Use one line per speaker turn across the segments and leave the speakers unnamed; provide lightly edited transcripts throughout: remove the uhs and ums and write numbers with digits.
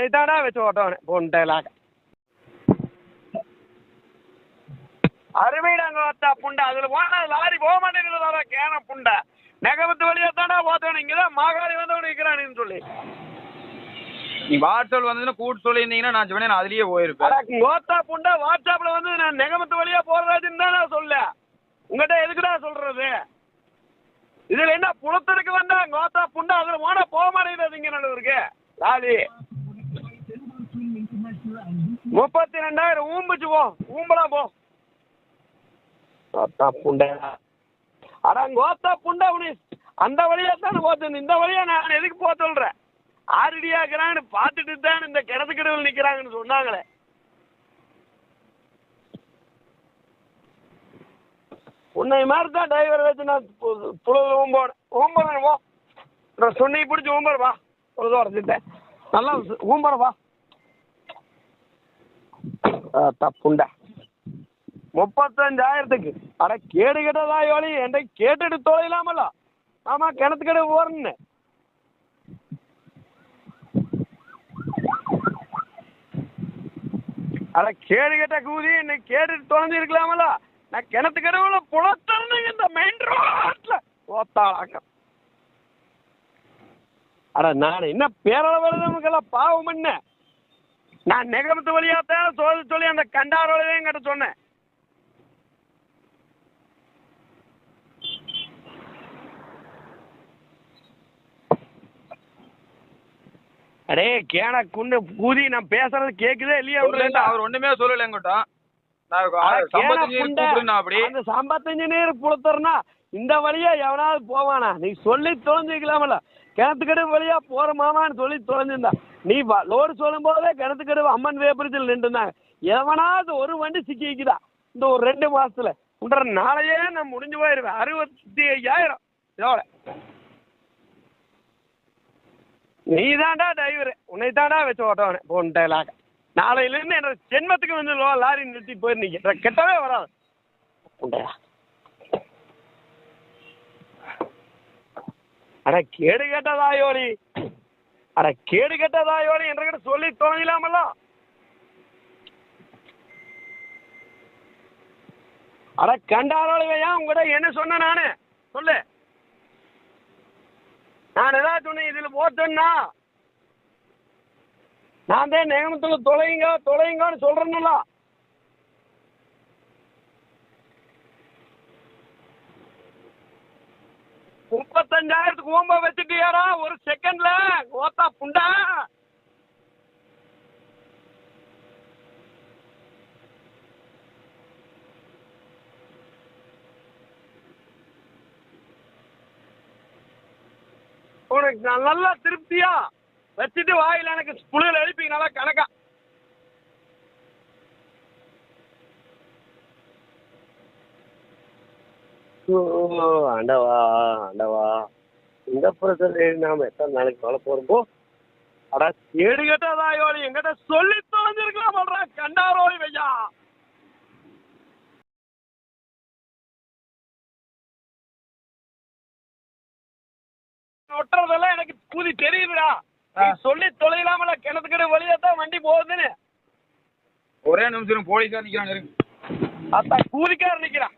உன்னை தாடா வச்சு ஓட்டவனே பொண்டைலாக அருமையிடாங்க ஓத்தா புண்டை அதில் போனால் லாரி போக மாட்டேங்குது கேன புண்டை நெகமத்து வழியாக தாண்டா போத்தவனே இங்கே தான் மாகாளி வந்தவனு இருக்கிறான்னு சொல்லி
நீ வாட்ஸ்அப் வந்ததுன்னா கூட்டு சொல்லியிருந்தீங்கன்னா நான் சொன்னேன் நான் அதுலேயே போயிருப்பேன்.
ஓத்தா புண்டை வாட்ஸ்அப்பில் வந்து நான் நெகமத்து வழியாக போடுறதுன்னு தான் நான் சொல்ல உங்கள்கிட்ட எதுக்குடா சொல்கிறது இதில் என்ன புலத்திற்கு வந்தா கோத்தா புண்டை அதில் போனால் போக மாட்டேங்குது இங்கே நல்லூருக்கு லாரி 32,000 ஊம்பிச்சு போ ஊம்பலாம் போ கோத்தா புண்டை அடா கோத்தா புண்டை உனி அந்த வழியாக தானே போத்து இந்த வழியாக நான் எதுக்கு போக சொல்கிறேன் ஆரடியாக்குறான்னு பார்த்துட்டு தான் இந்த கிணத்துக்கிடவில் நிற்கிறாங்கன்னு சொன்னாங்களே உன்னை மாதிரி தான் டிரைவர் வச்சு நான் புழுது ஊம்பறேன் போ நான் சொன்னி பிடிச்சி ஊம்பறவா பொழுது உடச்சிட்டேன் நல்லா ஊம்பறவா தப்புண்டா 35,000க்கு அட கேடு கேட்டதா யோலி என்கிட்ட கேட்டுட்டு தொலைலாமல்ல ஆமாம் கிணத்துக்கடை போறேன்னு அட கேடு கேட்ட கூதி என்னை கேட்டுட்டு தொலைஞ்சிருக்கலாமல்ல நான் கிணத்து கடவுள புலத்தரணுங்க இந்த மெயின் ரோட்ல ஓத்தாளாக்க அட நான் என்ன பேரளவில் நமக்கெல்லாம் பாவம் என்ன நான் நெகமத்து வழியாத்தான் சொல்லி அந்த கண்டாரோடையும் என்கிட்ட சொன்னேன் அடே கேன குண்டு கூதி நான் பேசுறது கேக்குதே இல்லையா
அவர் ஒண்ணுமே சொல்லல எங்கிட்ட
அந்த 55 புலத்தரனா இந்த வழியா எவனாவது போவானா நீ சொல்லி தொலைஞ்சிக்கலாமல்ல கிணத்துக்கடை வழியா போற மாமான்னு சொல்லி தொலைஞ்சிருந்தா நீ லோடு சொல்லும் போதே கிணத்துக்கடை அம்மன் வேப்பரிச்சல் நின்றுருந்தாங்க எவனாவது ஒரு வண்டி சிக்கிக்குதா இந்த ஒரு 2 மாசத்துல உன்ற நாளையே நான் முடிஞ்சு போயிருவேன் 65,000 இதோட நீ தாண்டா டிரைவர் உன்னை தாண்டா வச்சு ஓட்டவனே பொண்டைலாக நாளையிலேருந்து என்னோட ஜென்மத்துக்கு வந்து லாரி நிறுத்தி போயிருந்தீங்க கெட்டவே வராது உண்டையா அட கேடு கேட்டதாயோலி அட கேடு கேட்டதாயோலி என்கிட்ட சொல்லி தொலைலாமல்ல அட கண்டாரோலிவையா உங்கள்கிட்ட என்ன சொன்னேன் நானு சொல்லு நான் ஏதாவது சொன்னேன் இதில் போத்தேன்னா நான் தான் நெகமத்தில் தொலைங்கன்னு சொல்கிறேன்னுல $35,000க்கு ஓம்ப வச்சுட்டியாரா ஒரு செகண்ட்ல ஓத்தா புண்டா உனக்கு நான் நல்லா திருப்தியா வச்சுட்டு வாயில் எனக்கு புளியில் எழுப்பி நல்லா கணக்கா ஆண்டவா ஆண்டவா இந்த பிரச்சனை நாம எத்தனை நாளைக்கு மேலே போகிறோம்போ அடா கேடு கேட்டதாயோலி எங்கிட்ட சொல்லி தொலைஞ்சிருக்கலாம் சொல்றா கண்டாரோலி வையா ஒட்டுறதெல்லாம் எனக்கு கூதி தெரியுதுடா சொல்லி தொலைலாமல கிணத்துக்கிற வழியா தான் வண்டி போகுதுன்னு
ஒரே நிமிஷம் போலீஸார் நிக்கிறாங்க
அதான் கூதிக்கார நிக்கிறான்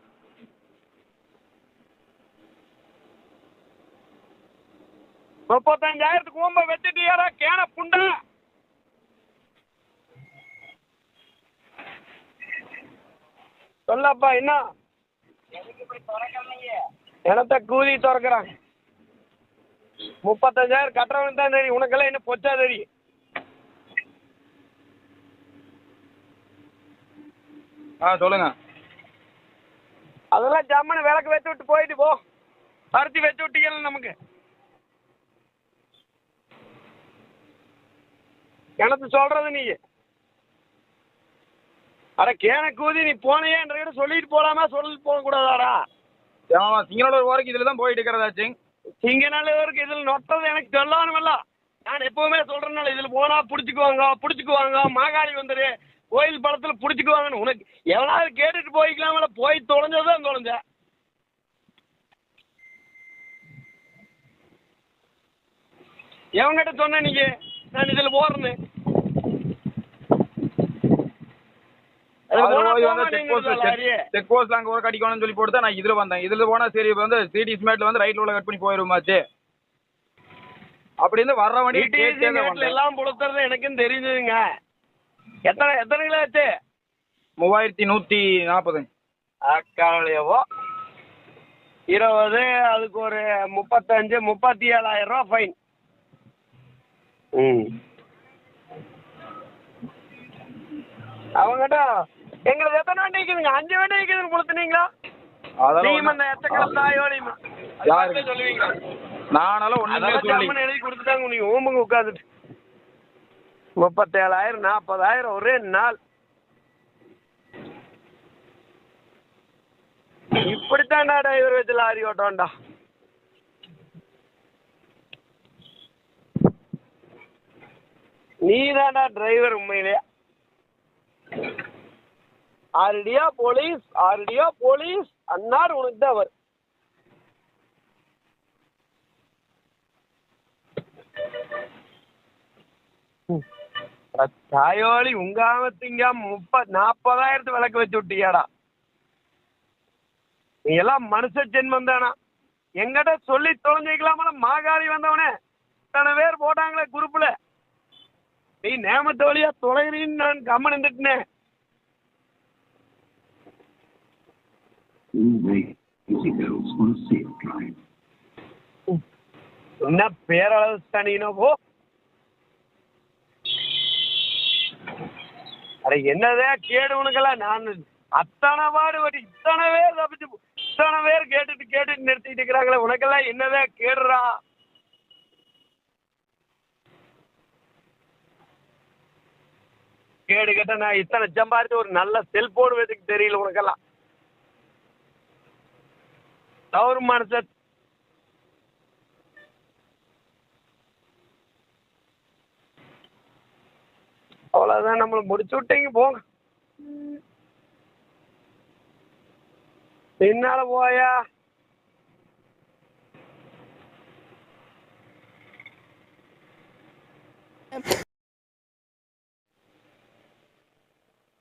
35,000க்கு ஓம்ப வச்சுட்டியாரா கேன புண்டை சொல்லப்பா என்ன எனத்த கூதி திறக்கிறான் 35,000 கட்டுறவனுக்கு தான் தெரியும் உனக்கெல்லாம் என்ன பொச்சா தெரியும்
சொல்லுங்க
அதெல்லாம் ஜம்முன்னு விளக்கு வச்சு விட்டு போயிட்டு போ பருத்தி வச்சு விட்டீங்கல்ல நமக்கு எனக்கு சொல்றது நீ அட கேன கூதி நீ போனையே என்ற சொல்லிட்டு போலாமா சொல்லிட்டு போகக்கூடாதாடா
சிங்கநல்லூர் வரைக்கும் இதில் தான் போயிட்டு இருக்கிறதாச்சு
சிங்கநல்லூருக்கு இதில் நொட்டது எனக்கு சொல்லணுமல்ல நான் எப்பவுமே சொல்றேன்னால இதில் போனா பிடிச்சிக்குவாங்க மாகாளி வந்துரு கோயில் படத்தில் பிடிச்சிக்குவாங்கன்னு உனக்கு எவனாவது கேட்டுட்டு போய்க்கலாமல போய் தொலைஞ்சதான் தொலைஞ்ச எவங்கிட்ட சொன்ன நீங்க நான் இதில் போறேன்னு
போய் வந்து செக் போஸ்ட்ல அங்க ஒரு கடிக்கணும்னு சொல்லி போட்டு தான் நான் இதுல வந்தேன். இதுல போனா சரி இப்ப வந்து சிடிஎஸ் மேட்ல வந்து ரைட்ல உள்ள கட் பண்ணி போயிருமாச்சு அப்படின்னு வர்ற வண்டி
எல்லாம் புளுத்துறது எனக்கும் தெரிஞ்சதுங்க. எத்தனை எத்தனை கிலோ ஆச்சு?
3140.
அக்காலையவோ 20 அதுக்கு ஒரு 35 37,000 ரூபா ஃபைன். அவங்ககிட்ட எங்களுக்கு எத்தனை வண்டி இருக்குதுங்க? 5 வண்டி இருக்குதுன்னு கொடுத்துனீங்களா? சொல்லுவீங்களா?
நானால ஒண்ணுமே
எழுதி கொடுத்துட்டாங்க. நீங்க ஓம்புங்க உட்காந்துட்டு 37,000 40,000 ஒரே நாள். இப்படித்தான்டா டிரைவர் வச்சு லாரி ஓட்டோண்டா. நீ தான்டா டிரைவர் உண்மையிலே. ஆரடியா போலீஸ் அன்னார் உனக்கு தான் வரும். தாயோலி உங்காம திங்காம 40,000 விளக்கு வச்சு விட்டியாடா. நீ எல்லாம் மனுஷ ஜென்மம் தானா? எங்கிட்ட சொல்லி தொலைஞ்சிக்கலாமல மாகாளி வந்தவனே இத்தனை பேர் போட்டாங்களே குரூப்ல. நீ நேமத்து வழியா தொலைறீன்னு நான் கம்மன் இருந்துட்டேன். என்ன பேரளவு தனினோ போ. அட என்னதே கேடு உனக்கெல்லாம். நான் அத்தனை பாடுபட்டு இத்தனை பேர் தப்பிச்சு இத்தனை பேர் கேட்டுட்டு நிறுத்திட்டு இருக்கிறாங்களே, உனக்கெல்லாம் என்னதே கேடுறா. கேடு கேட்ட நான் இத்தனை சம்பாதிச்சு ஒரு நல்ல செல்போன் வச்சுக்கு தெரியல உனக்கெல்லாம். கவர்மெண்ட் அவ்வளவுதான், நம்மளை முடிச்சு விட்டீங்க போங்க. பின்னால போயா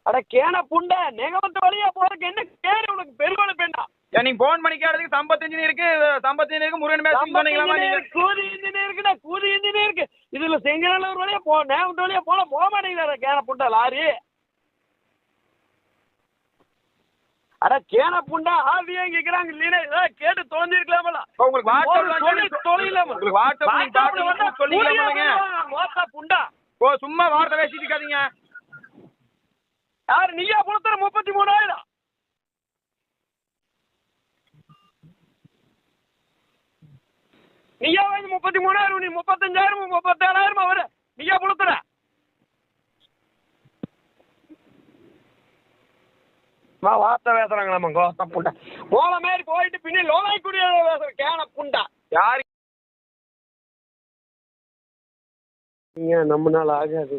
அட கேன புண்ட நெகமத்து வழியா போறதுக்கு என்ன கேடு உனக்கு? பெருகோள பெண்ணா
நீங்க போன் பண்ணி கேட்டதுக்கு சம்பத் இன்ஜினியருக்கு முருகன் மேட்ச் சொன்னீங்களா?
கூதி இன்ஜினியருக்குடா, கூதி இன்ஜினியருக்கு. இதுல செங்கநல்லூர் வழியா நேமத்து வழியா போக மாட்டேங்கிறார கேன புண்டா லாரி. அட கேன புண்டா ஆவியா கேக்குறாங்க இல்லையா? ஏதாவது கேட்டு தொலைஞ்சிருக்கலாமல.
உங்களுக்கு
புண்டா
சும்மா வார்த்தை பேசிட்டு இருக்காதீங்க.
யாரு நீயா புலத்துற 33,000? நீயா வாங்கி 33,000, நீ 35,000 37,000 வர நீயா புலத்துற. வார்த்தை பேசுறாங்களாமா கோச புண்டா. போல மாதிரி போயிட்டு பின்னி லோகாய்க்குடிய பேசுற கேன புண்டா.
யாரு
நம்மனால ஆகாது,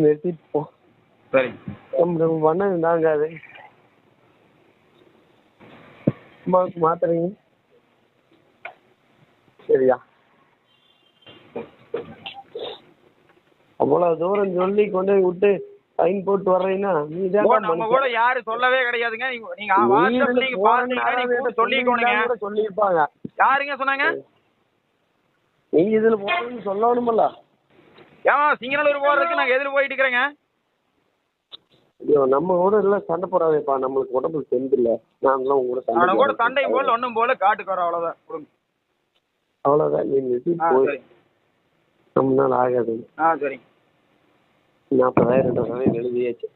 நிறுத்திட்டு போ.
சரி
நம்ம பண்ண தாங்காது. மாத்துறீங்க சரியா? அவ்வளவு தூரம் சொல்லி கொண்டு விட்டு ஃபைன் போட்டு வர்றீங்கன்னா நீ தான்
நம்ம கூட யாரு சொல்லவே கிடையாதுங்க.
சொல்லிருப்பாங்க.
யாருங்க சொன்னாங்க?
நீ இதுல போறதுன்னு சொல்லணுமல்ல.
ஏமா சிங்கநல்லூர் போறதுக்கு நாங்க எதிர போயிட்டு இருக்கிறேங்க.
ஐயோ நம்ம கூட எல்லாம் சண்டை போடாதேப்பா, நம்மளுக்கு உடம்புக்கு தெரிஞ்சு இல்ல. நாங்களாம் உங்க
கூட சண்டையும் போல ஒன்னும் போல காட்டுக்கு வரோம். அவ்வளவுதான்
அவ்வளவுதான். நீ போய் நம்மளால ஆகாது.
சரி
40,000 எழுதியாச்சு.